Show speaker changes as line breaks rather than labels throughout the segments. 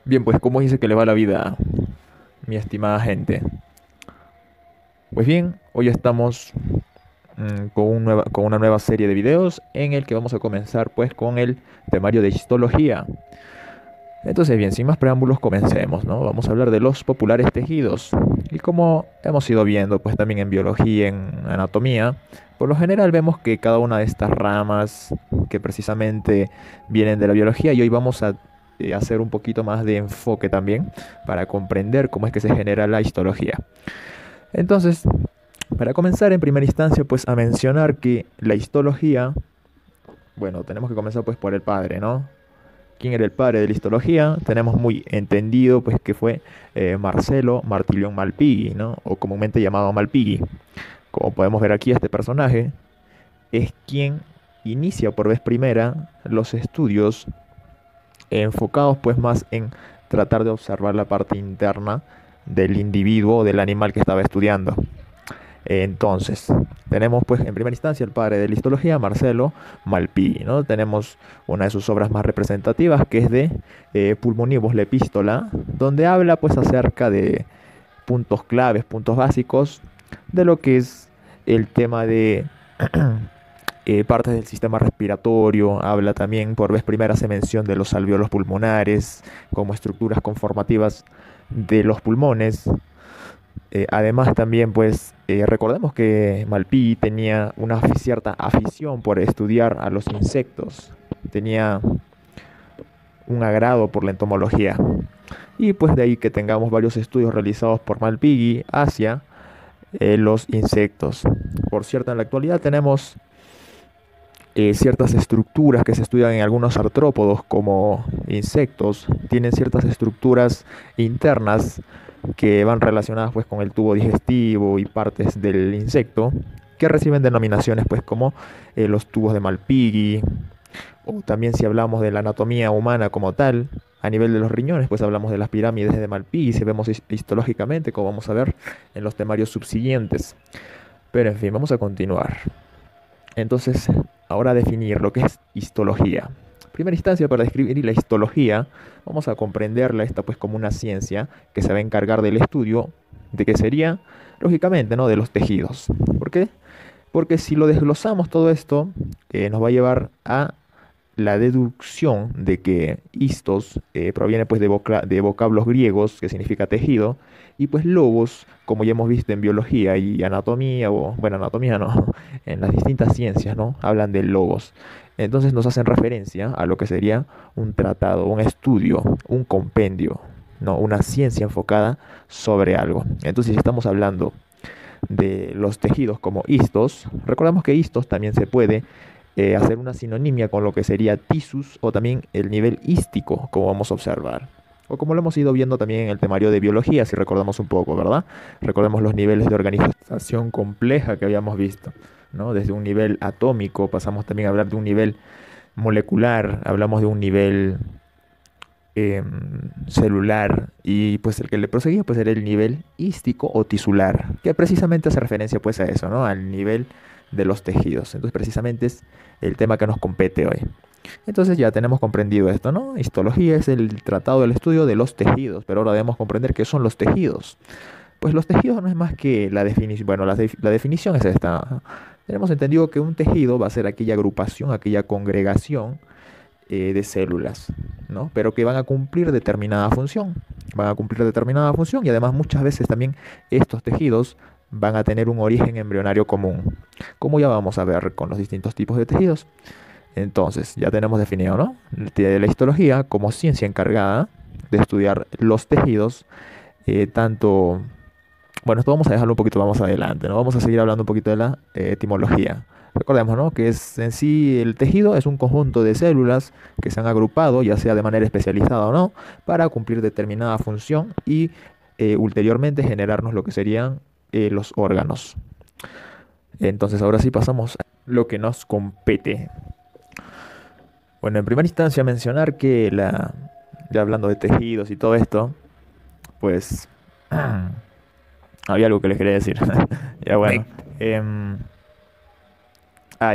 Bien, pues, ¿cómo dice que le va la vida, mi estimada gente? Pues bien, hoy estamos con una nueva serie de videos en el que vamos a comenzar pues con el temario de histología. Entonces, bien, sin más preámbulos, comencemos, ¿no? Vamos a hablar de los populares tejidos. Y como hemos ido viendo, pues también en biología, en anatomía, por lo general vemos que cada una de estas ramas que precisamente vienen de la biología, y hoy vamos a hacer un poquito más de enfoque también para comprender cómo es que se genera la histología. Entonces, para comenzar en primera instancia, pues a mencionar que la histología, bueno, tenemos que comenzar pues por el padre, ¿no? ¿Quién era el padre de la histología? Tenemos muy entendido pues que fue Marcelo Martilión Malpighi, ¿no? O comúnmente llamado Malpighi. Como podemos ver aquí, este personaje es quien inicia por vez primera los estudios enfocados pues más en tratar de observar la parte interna del individuo o del animal que estaba estudiando. Entonces, tenemos pues en primera instancia el padre de la histología, Marcelo Malpighi, ¿no? Tenemos una de sus obras más representativas que es de Pulmonibus la epístola, donde habla pues acerca de puntos claves, puntos básicos de lo que es el tema de partes del sistema respiratorio. Habla también, por vez primera hace mención de los alveolos pulmonares como estructuras conformativas de los pulmones. Además también pues recordemos que Malpighi tenía una cierta afición por estudiar a los insectos, tenía un agrado por la entomología y pues de ahí que tengamos varios estudios realizados por Malpighi hacia los insectos. Por cierto, en la actualidad tenemos ciertas estructuras que se estudian en algunos artrópodos como insectos, tienen ciertas estructuras internas que van relacionadas pues con el tubo digestivo y partes del insecto que reciben denominaciones pues como los tubos de Malpighi, o también si hablamos de la anatomía humana como tal, a nivel de los riñones pues hablamos de las pirámides de Malpighi, si vemos histológicamente, como vamos a ver en los temarios subsiguientes. Pero en fin, vamos a continuar. Entonces, ahora definir lo que es histología. Primera instancia, para describir la histología, vamos a comprenderla esta pues como una ciencia que se va a encargar del estudio de que sería, lógicamente, ¿no? De los tejidos. ¿Por qué? Porque si lo desglosamos todo esto, nos va a llevar a la deducción de que histos proviene pues de vocablos griegos que significa tejido y pues logos, como ya hemos visto en biología y anatomía, o bueno, anatomía no, en las distintas ciencias, ¿no? Hablan de logos. Entonces nos hacen referencia a lo que sería un tratado, un estudio, un compendio, ¿no? Una ciencia enfocada sobre algo. Entonces, si estamos hablando de los tejidos como histos, recordamos que histos también se puede hacer una sinonimia con lo que sería tisus o también el nivel hístico, como vamos a observar. O como lo hemos ido viendo también en el temario de biología, si recordamos un poco, ¿verdad? Recordemos los niveles de organización compleja que habíamos visto, ¿no? Desde un nivel atómico pasamos también a hablar de un nivel molecular, hablamos de un nivel celular y pues el que le proseguía pues era el nivel hístico o tisular, que precisamente hace referencia pues a eso, ¿no? Al nivel de los tejidos. Entonces precisamente es el tema que nos compete hoy. Entonces ya tenemos comprendido esto, ¿no? Histología es el tratado del estudio de los tejidos, pero ahora debemos comprender qué son los tejidos. Pues los tejidos no es más que la definición, bueno, la definición es esta. Tenemos entendido que un tejido va a ser aquella agrupación, aquella congregación de células, ¿no? Pero que van a cumplir determinada función. Van a cumplir determinada función y además muchas veces también estos tejidos van a tener un origen embrionario común, como ya vamos a ver con los distintos tipos de tejidos. Entonces, ya tenemos definido, ¿no? La histología como ciencia encargada de estudiar los tejidos, tanto, bueno, esto vamos a dejarlo un poquito más adelante, ¿no? Vamos a seguir hablando un poquito de la etimología. Recordemos, ¿no? Que es en sí el tejido es un conjunto de células que se han agrupado, ya sea de manera especializada o no, para cumplir determinada función y ulteriormente generarnos lo que serían los órganos. Entonces, ahora sí pasamos a lo que nos compete. Bueno, en primera instancia mencionar que ya hablando de tejidos y todo esto, pues había algo que les quería decir. Ya bueno. em,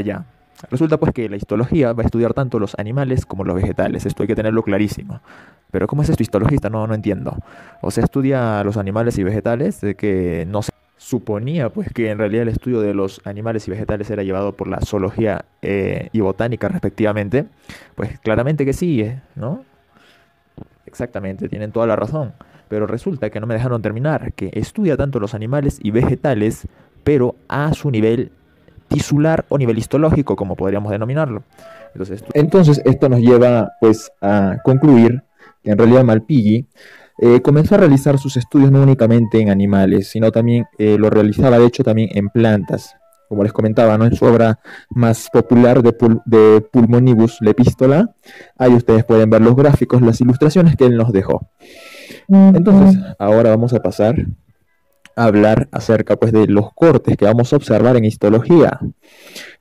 ya. Resulta pues que la histología va a estudiar tanto los animales como los vegetales. Esto hay que tenerlo clarísimo. Pero ¿cómo es esto histologista? No, no entiendo. O sea, estudia los animales y vegetales, de que no se suponía pues que en realidad el estudio de los animales y vegetales era llevado por la zoología y botánica respectivamente. Pues claramente que sí, ¿no? Exactamente, tienen toda la razón. Pero resulta que no me dejaron terminar, que estudia tanto los animales y vegetales, pero a su nivel tisular o nivel histológico, como podríamos denominarlo. Entonces esto nos lleva pues a concluir que en realidad Malpighi comenzó a realizar sus estudios no únicamente en animales, sino también lo realizaba de hecho también en plantas. Como les comentaba, ¿no? En su obra más popular de Pulmonibus Lepistola, ahí ustedes pueden ver los gráficos, las ilustraciones que él nos dejó. Entonces, ahora vamos a pasar a hablar acerca pues de los cortes que vamos a observar en histología,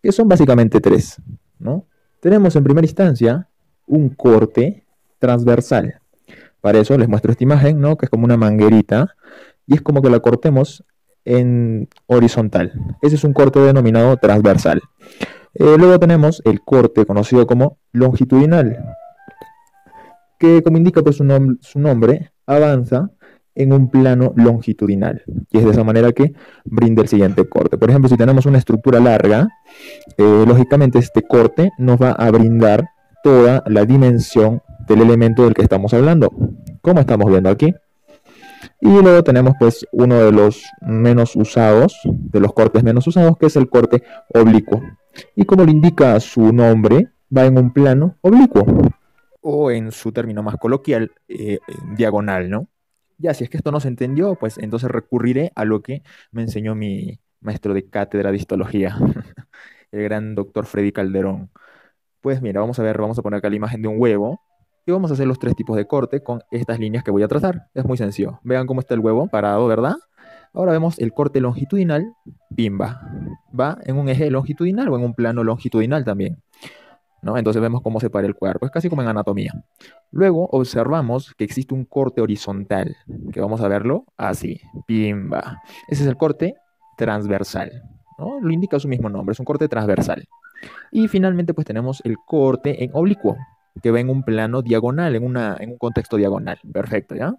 que son básicamente tres, ¿no? Tenemos en primera instancia un corte transversal. Para eso les muestro esta imagen, ¿no? Que es como una manguerita y es como que la cortemos en horizontal. Ese es un corte denominado transversal. Luego tenemos el corte conocido como longitudinal, que como indica pues su nombre, avanza en un plano longitudinal. Y es de esa manera que brinda el siguiente corte. Por ejemplo, si tenemos una estructura larga, lógicamente este corte nos va a brindar toda la dimensión del elemento del que estamos hablando, como estamos viendo aquí. Y luego tenemos pues uno de los menos usados, de los cortes menos usados, que es el corte oblicuo. Y como lo indica su nombre, va en un plano oblicuo. O en su término más coloquial, diagonal, ¿no? Ya, si es que esto no se entendió, pues entonces recurriré a lo que me enseñó mi maestro de cátedra de histología, el gran doctor Freddy Calderón. Pues mira, vamos a ver, vamos a poner acá la imagen de un huevo y vamos a hacer los tres tipos de corte con estas líneas que voy a trazar. Es muy sencillo. Vean cómo está el huevo parado, ¿verdad? Ahora vemos el corte longitudinal, pimba. Va en un eje longitudinal o en un plano longitudinal también, ¿no? Entonces vemos cómo se para el cuerpo, es casi como en anatomía. Luego observamos que existe un corte horizontal, que vamos a verlo así, pimba. Ese es el corte transversal, ¿no? Lo indica su mismo nombre, es un corte transversal. Y finalmente pues tenemos el corte en oblicuo, que va en un plano diagonal, en un contexto diagonal. Perfecto, ¿ya?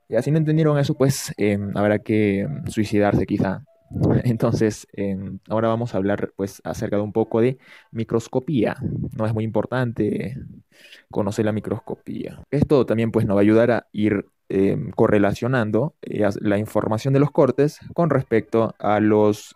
Y si no entendieron eso, pues habrá que suicidarse quizá. Entonces, ahora vamos a hablar pues acerca de un poco de microscopía. No es muy importante conocer la microscopía. Esto también pues nos va a ayudar a ir correlacionando la información de los cortes con respecto a los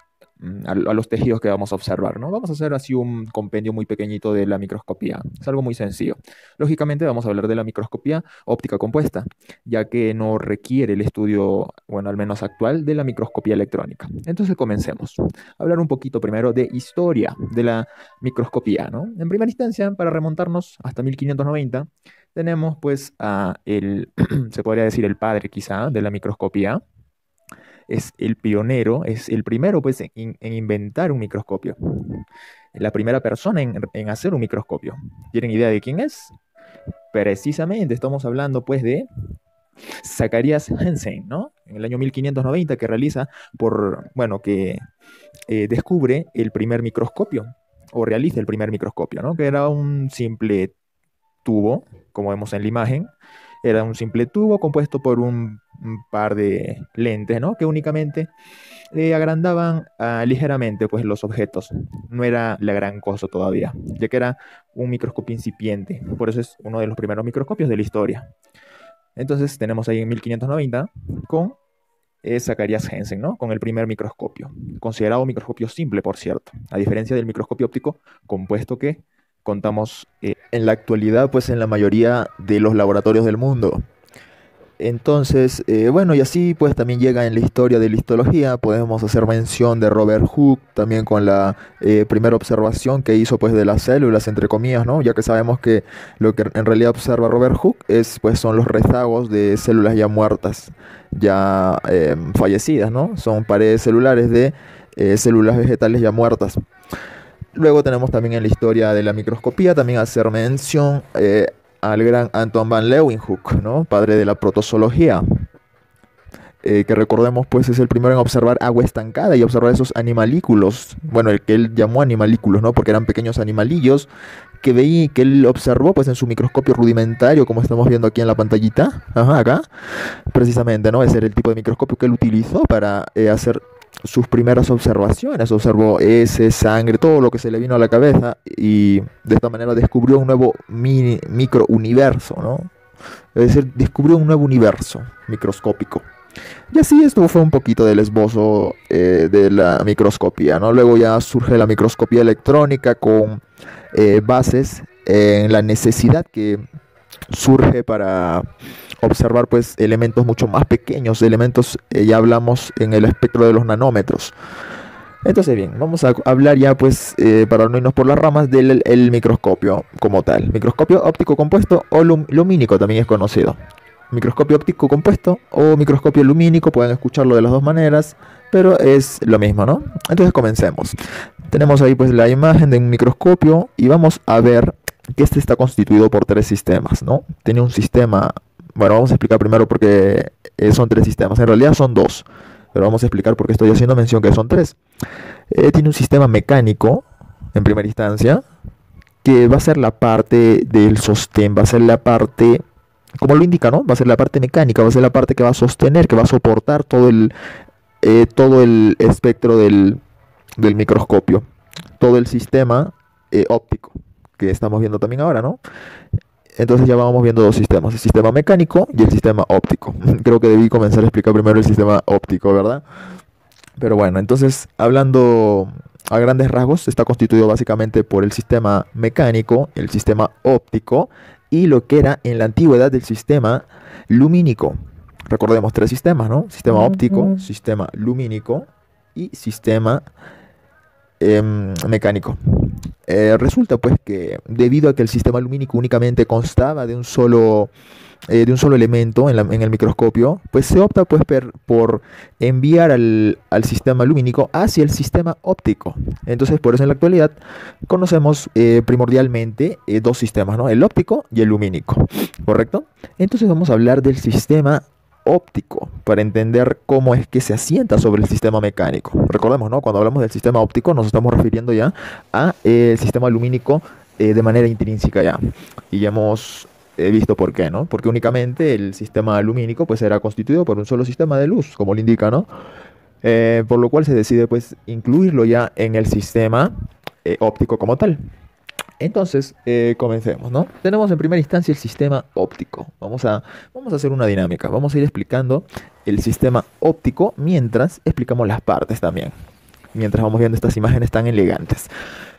tejidos que vamos a observar, ¿no? Vamos a hacer así un compendio muy pequeñito de la microscopía. Es algo muy sencillo. Lógicamente vamos a hablar de la microscopía óptica compuesta, ya que no requiere el estudio, bueno, al menos actual, de la microscopía electrónica. Entonces comencemos. A hablar un poquito primero de historia de la microscopía, ¿no? En primera instancia, para remontarnos hasta 1590, tenemos pues se podría decir el padre quizá de la microscopía. Es el pionero, es el primero pues en inventar un microscopio. La primera persona en hacer un microscopio. ¿Tienen idea de quién es? Precisamente estamos hablando pues de Zacharias Hansen, ¿no? En el año 1590 que realiza descubre el primer microscopio o realiza el primer microscopio, ¿no? Que era un simple tubo, como vemos en la imagen. Era un simple tubo compuesto por un par de lentes, ¿no? Que únicamente agrandaban ligeramente pues, los objetos. No era la gran cosa todavía, ya que era un microscopio incipiente. Por eso es uno de los primeros microscopios de la historia. Entonces tenemos ahí en 1590 con Zacharias Hansen, ¿no? Con el primer microscopio. Considerado microscopio simple, por cierto. A diferencia del microscopio óptico compuesto que contamos en la actualidad, pues en la mayoría de los laboratorios del mundo. Entonces, y así pues también llega en la historia de la histología, podemos hacer mención de Robert Hooke, también con la primera observación que hizo pues de las células, entre comillas, ¿no? Ya que sabemos que lo que en realidad observa Robert Hooke son los rezagos de células ya muertas, ya fallecidas, ¿no? Son paredes celulares de células vegetales ya muertas. Luego tenemos también en la historia de la microscopía también hacer mención al gran Anton van Leeuwenhoek, ¿no? Padre de la protozoología, que recordemos pues es el primero en observar agua estancada y observar esos animalículos, bueno, el que él llamó animalículos, ¿no? Porque eran pequeños animalillos que él observó pues en su microscopio rudimentario, como estamos viendo aquí en la pantallita, ajá, acá, precisamente, ¿no? Ese era el tipo de microscopio que él utilizó para hacer sus primeras observaciones. Observó heces, sangre, todo lo que se le vino a la cabeza y de esta manera descubrió un nuevo microuniverso, ¿no? Es decir, descubrió un nuevo universo microscópico. Y así esto fue un poquito del esbozo de la microscopía, ¿no? Luego ya surge la microscopía electrónica con bases en la necesidad que surge para observar pues elementos mucho más pequeños, elementos ya hablamos en el espectro de los nanómetros. Entonces bien, vamos a hablar ya pues para no irnos por las ramas del el microscopio como tal. Microscopio óptico compuesto o lumínico también es conocido. Microscopio óptico compuesto o microscopio lumínico, pueden escucharlo de las dos maneras, pero es lo mismo, ¿no? Entonces comencemos. Tenemos ahí pues la imagen de un microscopio y vamos a ver que este está constituido por tres sistemas, ¿no? Tiene un sistema, bueno, vamos a explicar primero por qué son tres sistemas, en realidad son dos, pero vamos a explicar por qué estoy haciendo mención que son tres. Tiene un sistema mecánico, en primera instancia, que va a ser la parte del sostén, va a ser la parte, como lo indica, ¿no? Va a ser la parte mecánica, va a ser la parte que va a sostener, que va a soportar todo el espectro del microscopio, todo el sistema óptico que estamos viendo también ahora, ¿no? Entonces ya vamos viendo dos sistemas, el sistema mecánico y el sistema óptico. Creo que debí comenzar a explicar primero el sistema óptico, ¿verdad? Pero bueno, entonces hablando a grandes rasgos, está constituido básicamente por el sistema mecánico, el sistema óptico y lo que era en la antigüedad el sistema lumínico. Recordemos tres sistemas, ¿no? Sistema óptico, sistema lumínico y sistema mecánico. Resulta pues que debido a que el sistema lumínico únicamente constaba de un solo elemento en el microscopio, pues se opta pues por enviar al sistema lumínico hacia el sistema óptico. Entonces por eso en la actualidad conocemos primordialmente dos sistemas, ¿no? El óptico y el lumínico, ¿correcto? Entonces vamos a hablar del sistema óptico para entender cómo es que se asienta sobre el sistema mecánico. Recordemos, ¿no? Cuando hablamos del sistema óptico nos estamos refiriendo ya a el sistema lumínico de manera intrínseca ya. Y ya hemos visto por qué, ¿no? Porque únicamente el sistema lumínico pues era constituido por un solo sistema de luz, como lo indica, ¿no? Por lo cual se decide pues incluirlo ya en el sistema óptico como tal. Entonces, comencemos, ¿no? Tenemos en primera instancia el sistema óptico. Vamos a hacer una dinámica. Vamos a ir explicando el sistema óptico mientras explicamos las partes también. Mientras vamos viendo estas imágenes tan elegantes.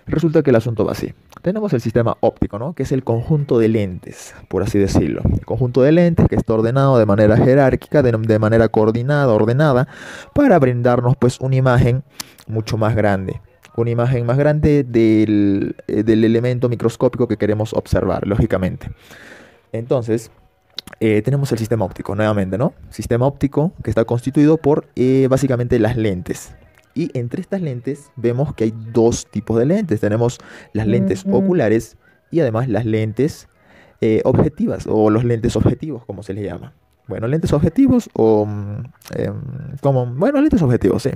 Resulta que el asunto va así. Tenemos el sistema óptico, ¿no? Que es el conjunto de lentes, por así decirlo. El conjunto de lentes que está ordenado de manera jerárquica, de manera coordinada, ordenada, para brindarnos pues una imagen mucho más grande. Una imagen más grande del elemento microscópico que queremos observar, lógicamente. Entonces, tenemos el sistema óptico, nuevamente, ¿no? Sistema óptico que está constituido por básicamente las lentes. Y entre estas lentes vemos que hay dos tipos de lentes. Tenemos las lentes oculares y además las lentes objetivas o los lentes objetivos, como se les llama. Bueno, lentes objetivos o lentes objetivos, sí.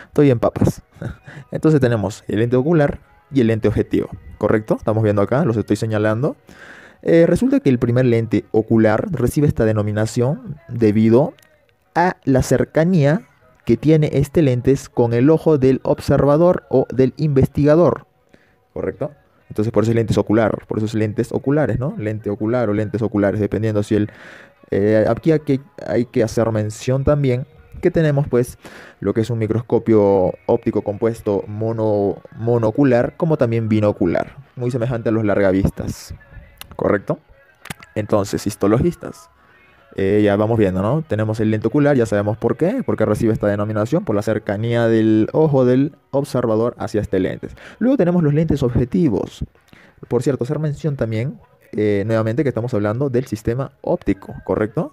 Estoy en papas. Entonces tenemos el lente ocular y el lente objetivo, ¿correcto? Estamos viendo acá, los estoy señalando. Resulta que el primer lente ocular recibe esta denominación debido a la cercanía que tiene este lente con el ojo del observador o del investigador, ¿correcto? Entonces por eso es lentes ocular, por eso es lentes oculares, ¿no? Lente ocular o lentes oculares, dependiendo si el... aquí hay que hacer mención también que tenemos pues lo que es un microscopio óptico compuesto monocular como también binocular, muy semejante a los largavistas, ¿correcto? Entonces, histologistas. Ya vamos viendo, ¿no? Tenemos el lente ocular, ya sabemos por qué, porque recibe esta denominación por la cercanía del ojo del observador hacia este lente. Luego tenemos los lentes objetivos. Por cierto, hacer mención también, nuevamente, que estamos hablando del sistema óptico, ¿correcto?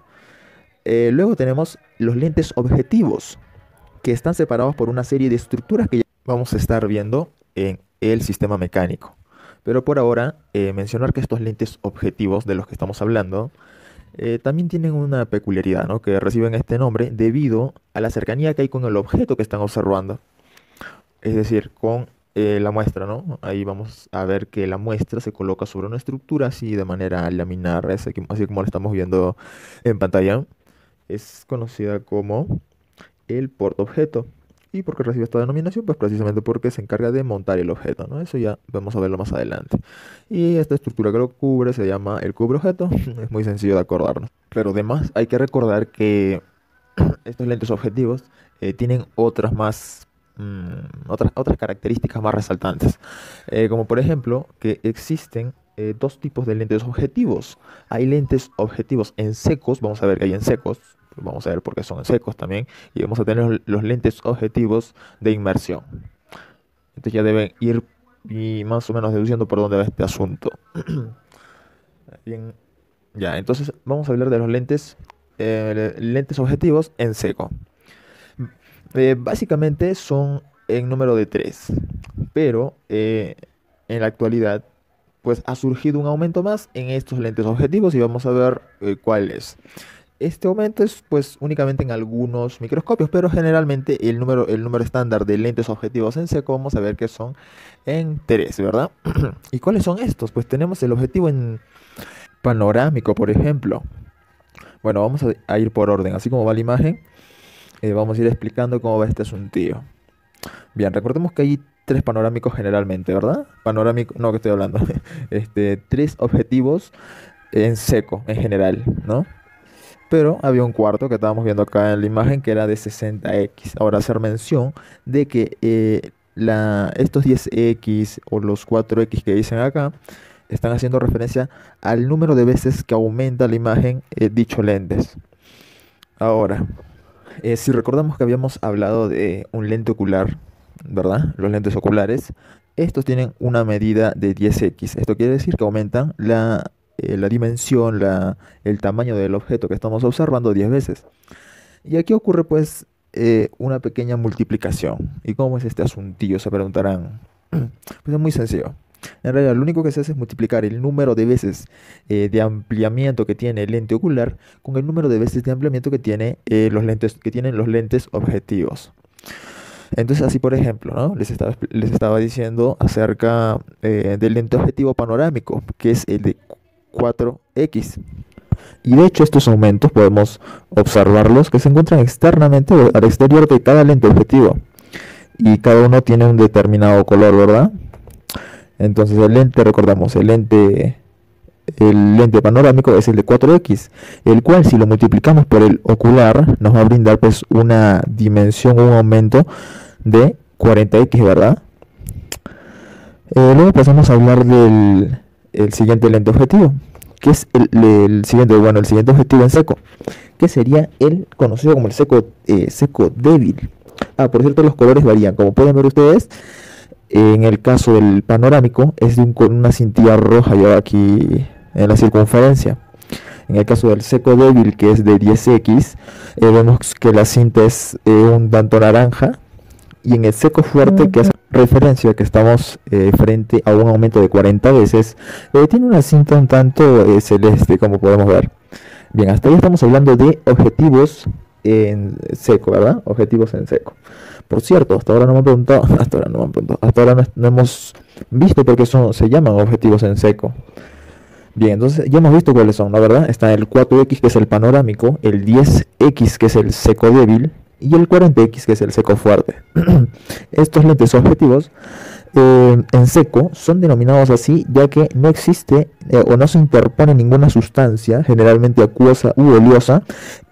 Luego tenemos los lentes objetivos, que están separados por una serie de estructuras que ya vamos a estar viendo en el sistema mecánico. Pero por ahora, mencionar que estos lentes objetivos de los que estamos hablando también tienen una peculiaridad, ¿no? Que reciben este nombre debido a la cercanía que hay con el objeto que están observando. Es decir, con la muestra, ¿no? Ahí vamos a ver que la muestra se coloca sobre una estructura así de manera laminar, así como lo estamos viendo en pantalla. Es conocida como el portaobjeto. ¿Y por qué recibe esta denominación? Pues precisamente porque se encarga de montar el objeto, ¿no? Eso ya vamos a verlo más adelante. Y esta estructura que lo cubre se llama el cubreobjeto. Es muy sencillo de acordarnos. Pero además hay que recordar que estos lentes objetivos tienen otras características más resaltantes. Como por ejemplo que existen dos tipos de lentes objetivos. Hay lentes objetivos en secos, vamos a ver que hay en secos, vamos a ver por qué son en secos también, y vamos a tener los lentes objetivos de inmersión. Entonces ya deben ir y más o menos deduciendo por dónde va este asunto. Bien, ya, entonces vamos a hablar de los lentes objetivos en seco. Básicamente son en número de tres, pero en la actualidad pues ha surgido un aumento más en estos lentes objetivos y vamos a ver cuál es. Este aumento es pues únicamente en algunos microscopios, pero generalmente el número estándar de lentes objetivos en seco vamos a ver que son en tres, ¿verdad? ¿Y cuáles son estos? Pues tenemos el objetivo en panorámico, por ejemplo. Bueno, vamos a ir por orden, así como va la imagen, vamos a ir explicando cómo va este asuntillo. Bien, recordemos que hay tres panorámicos generalmente, ¿verdad? Panorámico, no, que estoy hablando. Tres objetivos en seco, en general, ¿no? Pero había un cuarto que estábamos viendo acá en la imagen que era de 60x. Ahora hacer mención de que estos 10x o los 4x que dicen acá están haciendo referencia al número de veces que aumenta la imagen dicho lentes. Ahora, si recordamos que habíamos hablado de un lente ocular, ¿verdad? Los lentes oculares, estos tienen una medida de 10x. Esto quiere decir que aumentan la dimensión, el tamaño del objeto que estamos observando 10 veces. Y aquí ocurre pues una pequeña multiplicación. ¿Y cómo es este asuntillo? Se preguntarán. Pues es muy sencillo. En realidad, lo único que se hace es multiplicar el número de veces de ampliamiento que tiene el lente ocular con el número de veces de ampliamiento que tienen los lentes objetivos. Entonces, así por ejemplo, ¿no? Les estaba diciendo acerca del lente objetivo panorámico, que es el de 4x. Y de hecho, estos aumentos podemos observarlos que se encuentran externamente al exterior de cada lente objetivo. Y cada uno tiene un determinado color, ¿verdad? Entonces recordamos, el lente panorámico es el de 4x, el cual si lo multiplicamos por el ocular nos va a brindar pues una dimensión, un aumento de 40x, ¿verdad? Luego pasamos a hablar del siguiente lente objetivo, que es el siguiente objetivo en seco, que sería el conocido como el seco débil. Por cierto, los colores varían, como pueden ver ustedes. En el caso del panorámico es con una cintilla roja ya aquí en la circunferencia. En el caso del seco débil, que es de 10x, vemos que la cinta es un tanto naranja. Y en el seco fuerte, que hace referencia a que estamos frente a un aumento de 40 veces, tiene una cinta un tanto celeste, como podemos ver. Bien, hasta ahí estamos hablando de objetivos en seco, ¿verdad? Objetivos en seco. Por cierto, hasta ahora no hemos visto por qué se llaman objetivos en seco. Bien, entonces ya hemos visto cuáles son, ¿no? ¿Verdad? Está el 4x, que es el panorámico, el 10x, que es el seco débil, y el 40x, que es el seco fuerte. Estos lentes objetivos en seco son denominados así ya que no existe o no se interpone ninguna sustancia, generalmente acuosa u oleosa,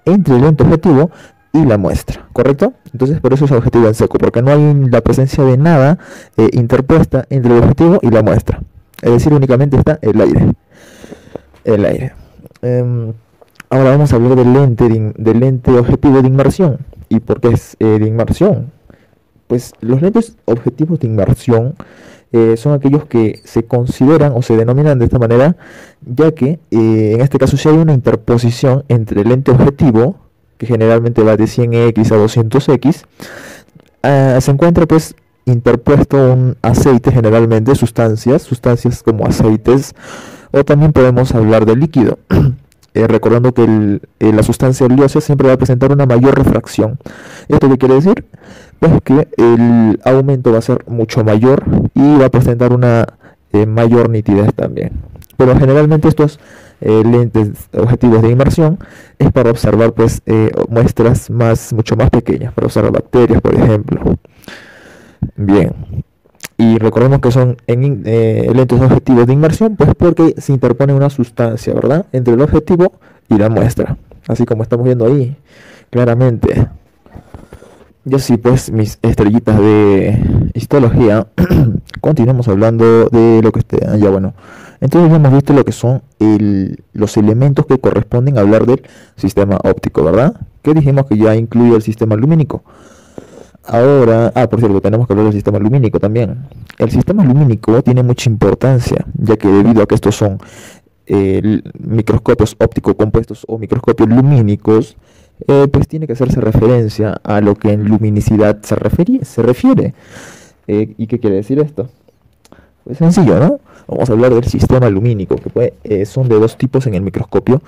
entre el lente objetivo y la muestra, ¿correcto? Entonces por eso es objetivo en seco, porque no hay la presencia de nada interpuesta entre el objetivo y la muestra. Es decir, únicamente está el aire. Ahora vamos a hablar del lente objetivo de inmersión. ¿Y por qué es de inmersión? Pues los lentes objetivos de inmersión son aquellos que se consideran o se denominan de esta manera, ya que en este caso si hay una interposición entre el lente objetivo, que generalmente va de 100x a 200x, se encuentra pues interpuesto un aceite, generalmente sustancias como aceites, o también podemos hablar de líquido. Recordando que la sustancia oleosa siempre va a presentar una mayor refracción. ¿Esto qué quiere decir? pues que el aumento va a ser mucho mayor y va a presentar una mayor nitidez también. Pero generalmente estos lentes objetivos de inmersión es para observar pues muestras mucho más pequeñas, para observar bacterias, por ejemplo. Bien, y recordemos que son lentes objetivos de inmersión, pues porque se interpone una sustancia, ¿verdad?, entre el objetivo y la muestra, así como estamos viendo ahí claramente. Y así pues, mis estrellitas de histología, continuamos hablando de lo que ya bueno. Entonces ya hemos visto lo que son los elementos que corresponden a hablar del sistema óptico, ¿verdad? Que dijimos que ya incluye el sistema lumínico. Ahora, por cierto, tenemos que hablar del sistema lumínico también. El sistema lumínico tiene mucha importancia, ya que debido a que estos son microscopios óptico compuestos o microscopios lumínicos, pues tiene que hacerse referencia a lo que en luminicidad se refiere. ¿Y qué quiere decir esto? Pues sencillo, ¿no? Vamos a hablar del sistema lumínico, que son de dos tipos en el microscopio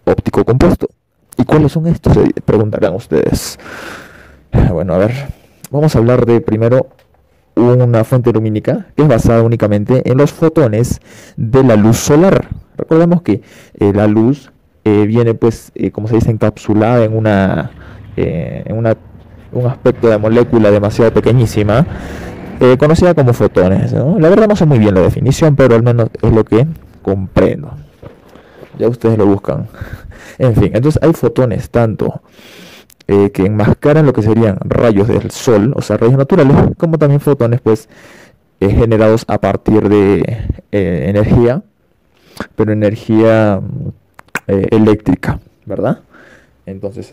óptico compuesto. ¿Y cuáles son estos? Se preguntarán ustedes. Bueno, a ver, vamos a hablar de primero una fuente lumínica que es basada únicamente en los fotones de la luz solar. Recordemos que la luz viene, pues, como se dice, encapsulada en un aspecto de molécula demasiado pequeñísima, conocida como fotones, ¿no? La verdad no sé muy bien la definición, pero al menos es lo que comprendo. Ya ustedes lo buscan. En fin, entonces hay fotones tanto que enmascaran lo que serían rayos del sol, o sea, rayos naturales, como también fotones, pues, generados a partir de energía, pero energía eléctrica, ¿verdad? Entonces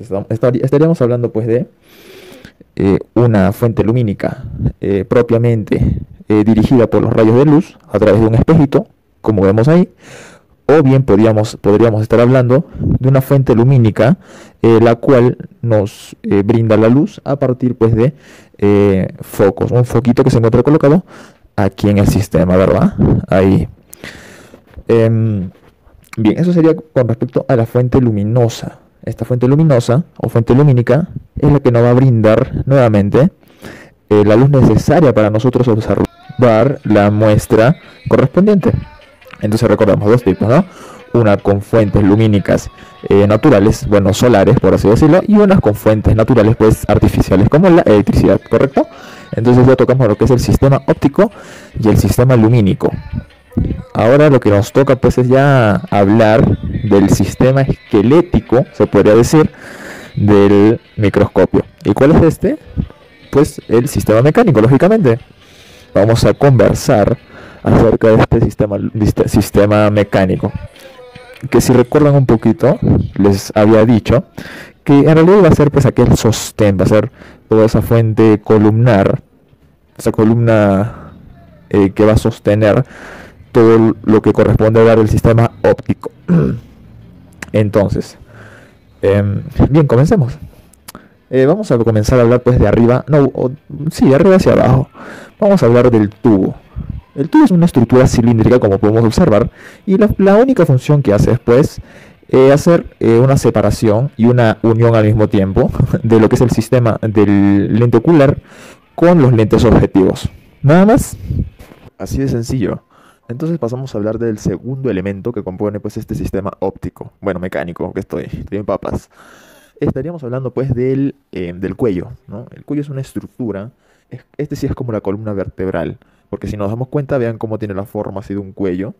estaríamos hablando, pues, de una fuente lumínica propiamente dirigida por los rayos de luz a través de un espejito, como vemos ahí. O bien podríamos estar hablando de una fuente lumínica la cual nos brinda la luz a partir, pues, de focos, un foquito que se encuentra colocado aquí en el sistema, ¿verdad? Ahí. Bien, eso sería con respecto a la fuente luminosa. Esta fuente luminosa o fuente lumínica es la que nos va a brindar nuevamente la luz necesaria para nosotros observar la muestra correspondiente. Entonces recordamos dos tipos, ¿no? Una con fuentes lumínicas naturales, bueno, solares, por así decirlo, y unas con fuentes naturales, pues, artificiales, como la electricidad, ¿correcto? Entonces ya tocamos lo que es el sistema óptico y el sistema lumínico. Ahora lo que nos toca, pues, es ya hablar del sistema esquelético, se podría decir, del microscopio. ¿Y cuál es este? Pues el sistema mecánico, lógicamente. Vamos a conversar acerca de este sistema mecánico, que si recuerdan un poquito, les había dicho que en realidad va a ser, pues, aquel sostén, va a ser toda esa fuente columnar, esa columna que va a sostener todo lo que corresponde a hablar del sistema óptico. Entonces, bien, comencemos. Vamos a comenzar a hablar, pues, de arriba, de arriba hacia abajo. Vamos a hablar del tubo. El tubo es una estructura cilíndrica, como podemos observar, y la única función que hace es, pues, hacer una separación y una unión al mismo tiempo de lo que es el sistema del lente ocular con los lentes objetivos. Nada más. Así de sencillo. Entonces pasamos a hablar del segundo elemento que compone, pues, este sistema óptico. Bueno, mecánico, que estoy en papas. Estaríamos hablando, pues, del cuello, ¿no? El cuello es una estructura. Este sí es como la columna vertebral, porque si nos damos cuenta, vean cómo tiene la forma así de un cuello.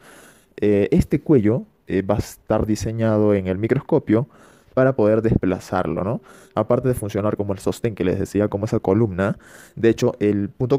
Este cuello va a estar diseñado en el microscopio para poder desplazarlo, ¿no? Aparte de funcionar como el sostén que les decía, como esa columna. De hecho, el punto